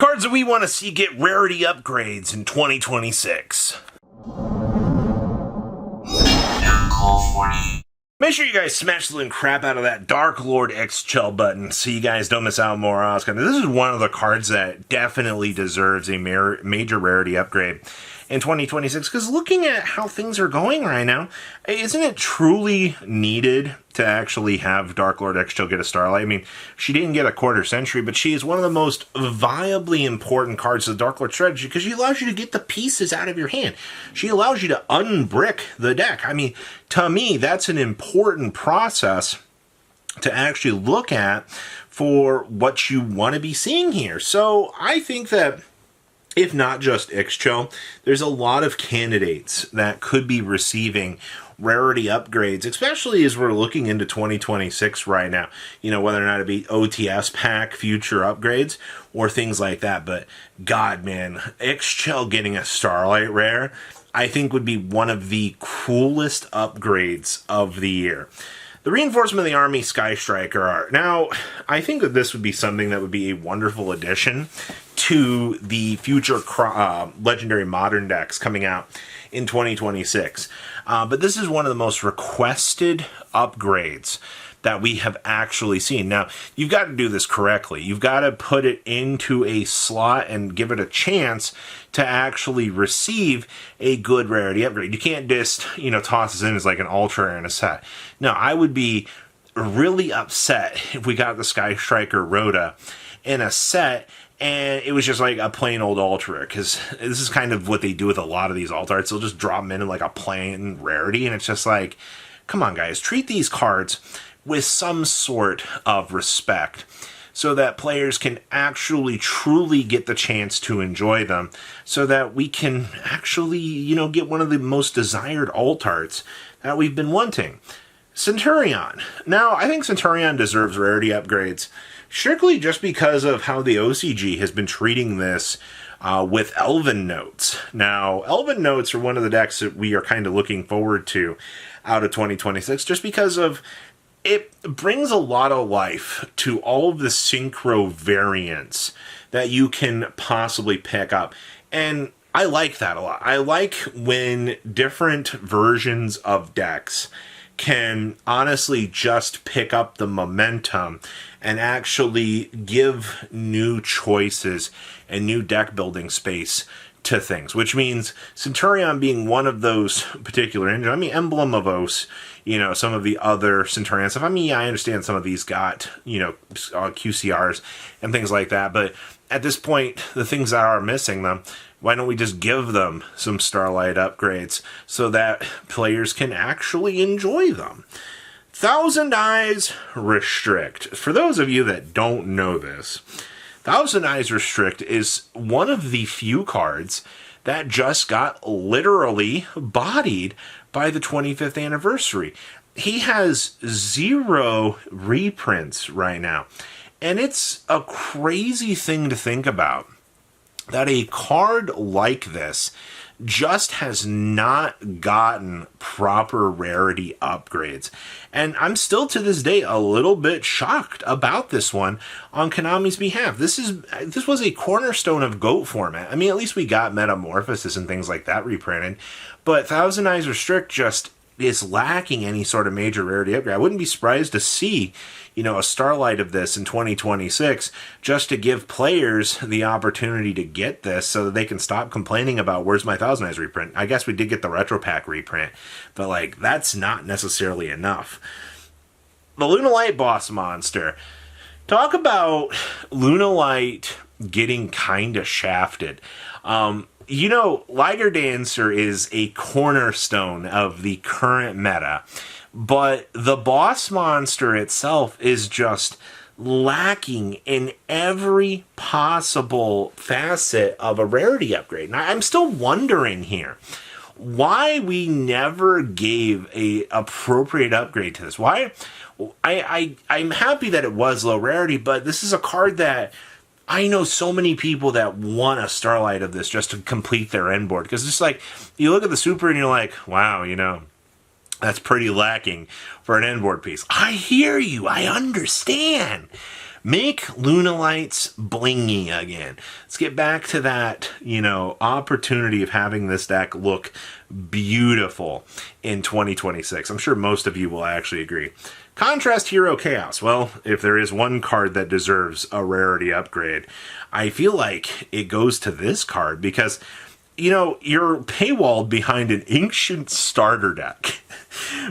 Cards that we want to see get rarity upgrades in 2026. Make sure you guys smash the crap out of that Dark Lord XChell button so you guys don't miss out more Oscar. This is one of the cards that definitely deserves a major rarity upgrade in 2026, because looking at how things are going right now, isn't it truly needed to actually have Dark Lord XChell get a Starlight? I mean, she didn't get a quarter century, but she is one of the most viably important cards of the Dark Lord strategy because she allows you to get the pieces out of your hand. She allows you to unbrick the deck. I mean, to me, that's an important process to actually look at for what you want to be seeing here. So I think that if not just XChell, there's a lot of candidates that could be receiving rarity upgrades, especially as we're looking into 2026 right now. You know, whether or not it be OTS pack, future upgrades, or things like that. But God, man, XChell getting a Starlight rare, I think would be one of the coolest upgrades of the year. The Reinforcement of the Army Sky Striker art. Now, I think that this would be something that would be a wonderful addition to the future Legendary Modern decks coming out in 2026. But this is one of the most requested upgrades that we have actually seen. Now, you've got to do this correctly. You've got to put it into a slot and give it a chance to actually receive a good rarity upgrade. You can't just, toss this in as like an ultra in a set. No, I would be really upset if we got the Sky Striker ROA in a set and it was just like a plain old ultra, because this is kind of what they do with a lot of these alt arts. They'll just drop them in like a plain rarity, and it's just like, come on guys, treat these cards with some sort of respect so that players can actually truly get the chance to enjoy them, so that we can actually, get one of the most desired alt arts that we've been wanting. Centurion. Now, I think Centurion deserves rarity upgrades strictly just because of how the OCG has been treating this with Elven Notes. Now, Elven Notes are one of the decks that we are kind of looking forward to out of 2026, just because of it brings a lot of life to all of the synchro variants that you can possibly pick up. And I like that a lot. I like when different versions of decks can honestly just pick up the momentum and actually give new choices and new deck building space to things, which means Centurion being one of those particular engines. I mean, Emblem of Os, some of the other Centurion stuff. I mean, yeah, I understand some of these got, QCRs and things like that, but at this point, the things that are missing them, why don't we just give them some Starlight upgrades so that players can actually enjoy them? Thousand Eyes Restrict. For those of you that don't know this, Thousand Eyes Restrict is one of the few cards that just got literally bodied by the 25th anniversary. He has 0 reprints right now. And it's a crazy thing to think about, that a card like this just has not gotten proper rarity upgrades. And I'm still to this day a little bit shocked about this one on Konami's behalf. This was a cornerstone of GOAT format. I mean, at least we got Metamorphosis and things like that reprinted, but Thousand Eyes Restrict just is lacking any sort of major rarity upgrade. I wouldn't be surprised to see, a Starlight of this in 2026, just to give players the opportunity to get this so that they can stop complaining about where's my Thousand Eyes reprint. I guess we did get the Retro Pack reprint, but that's not necessarily enough. The Lunalite boss monster. Talk about Lunalite getting kind of shafted. Liger Dancer is a cornerstone of the current meta, but the boss monster itself is just lacking in every possible facet of a rarity upgrade. Now, I'm still wondering here why we never gave a appropriate upgrade to this. Why? I'm happy that it was low rarity, but this is a card that I know so many people that want a Starlight of this just to complete their end board. Because it's like, you look at the Super and you're like, wow, that's pretty lacking for an end board piece. I hear you. I understand. Make Lunalites blingy again. Let's get back to that, opportunity of having this deck look beautiful in 2026. I'm sure most of you will actually agree. Contrast Hero Chaos. Well, if there is one card that deserves a rarity upgrade, I feel like it goes to this card because, you're paywalled behind an ancient starter deck,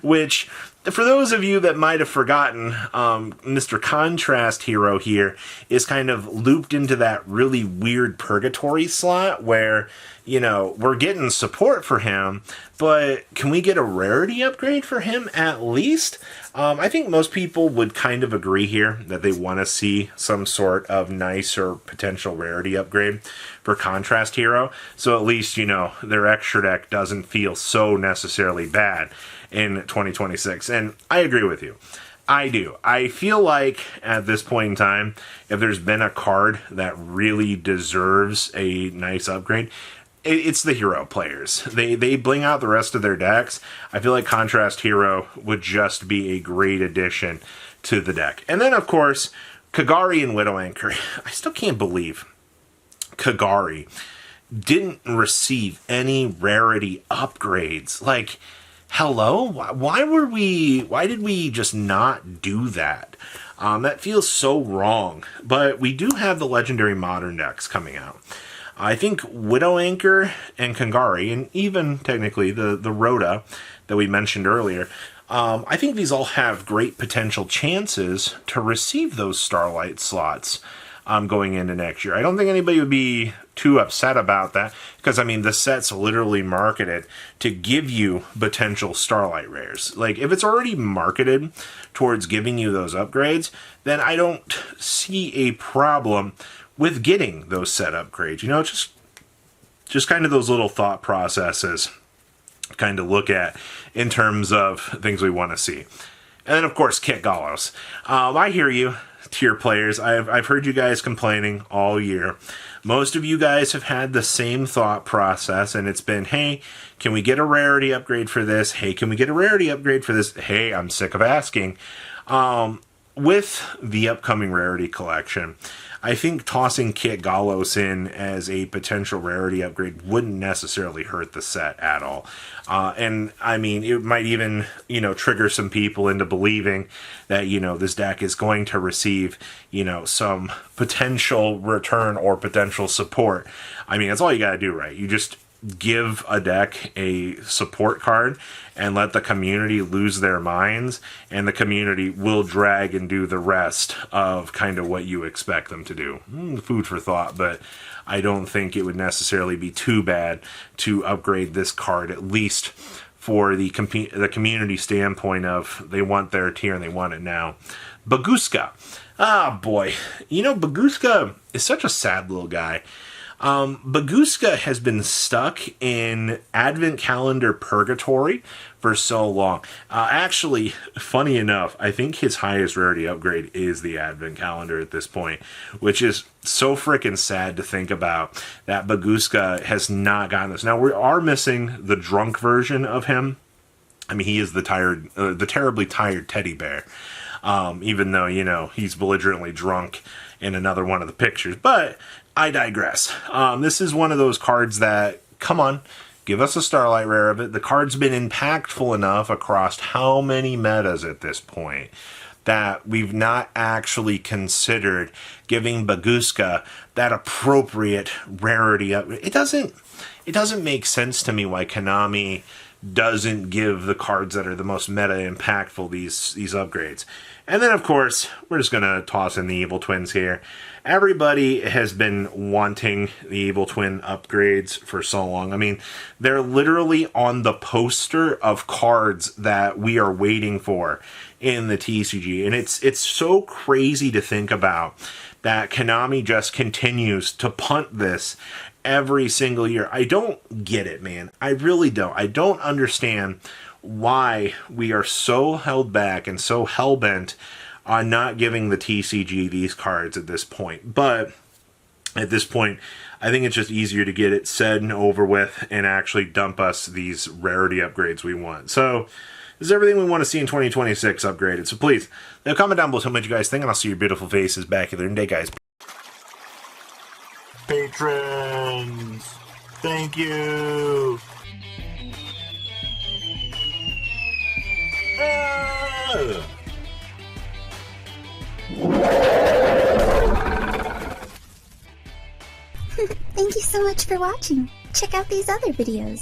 which, for those of you that might have forgotten, Mr. Contrast Hero here is kind of looped into that really weird purgatory slot where, we're getting support for him, but can we get a rarity upgrade for him at least? I think most people would kind of agree here that they want to see some sort of nice or potential rarity upgrade for Contrast Hero. So at least, their extra deck doesn't feel so necessarily bad in 2026. And I agree with you. I do. I feel like at this point in time, if there's been a card that really deserves a nice upgrade, it's the hero players. They bling out the rest of their decks. I feel like Contrast Hero would just be a great addition to the deck. And then, of course, Kagari and Widow Anchor. I still can't believe Kagari didn't receive any rarity upgrades. Like, hello? Why did we just not do that? That feels so wrong. But we do have the Legendary Modern decks coming out. I think Widow Anchor and Kagari, and even technically the Rhoda that we mentioned earlier, I think these all have great potential chances to receive those Starlight slots going into next year. I don't think anybody would be too upset about that because, the set's literally marketed to give you potential Starlight rares. Like, if it's already marketed towards giving you those upgrades, then I don't see a problem with getting those set upgrades. Just kind of those little thought processes kind of look at in terms of things we want to see. And then, of course, Kit Gallows. I hear you, tier players. I've heard you guys complaining all year. Most of you guys have had the same thought process, and it's been, hey, can we get a rarity upgrade for this? Hey, can we get a rarity upgrade for this? Hey, I'm sick of asking. With the upcoming rarity collection, I think tossing Kit Gallows in as a potential rarity upgrade wouldn't necessarily hurt the set at all. And it might even, trigger some people into believing that, this deck is going to receive, some potential return or potential support. That's all you got to do, right? You just give a deck a support card and let the community lose their minds, and the community will drag and do the rest of kind of what you expect them to do. Food for thought, but I don't think it would necessarily be too bad to upgrade this card, at least for the community standpoint of they want their tier and they want it now. Beagusa. Ah, boy. Beagusa is such a sad little guy. Beagusa has been stuck in Advent Calendar Purgatory for so long. Actually, funny enough, I think his highest rarity upgrade is the Advent Calendar at this point, which is so freaking sad to think about that Beagusa has not gotten this. Now, we are missing the drunk version of him. He is the terribly tired teddy bear. Even though, he's belligerently drunk in another one of the pictures. But I digress. This is one of those cards that, come on, give us a Starlight rare of it. The card's been impactful enough across how many metas at this point that we've not actually considered giving Beagusa that appropriate rarity. It doesn't make sense to me why Konami doesn't give the cards that are the most meta impactful these upgrades. And then, of course, we're just going to toss in the Evil Twins here. Everybody has been wanting the Evil Twin upgrades for so long. They're literally on the poster of cards that we are waiting for in the TCG. And it's so crazy to think about that Konami just continues to punt this every single year. I don't get it, man. I really don't. I don't understand why we are so held back and so hell-bent on not giving the TCG these cards at this point. But at this point, I think it's just easier to get it said and over with and actually dump us these rarity upgrades we want. So This is everything we want to see in 2026 upgraded. So please, leave a comment down below, tell me what you guys think, and I'll see your beautiful faces back at the end of the day, guys. Patrons, thank you. Thank you so much for watching. Check out these other videos.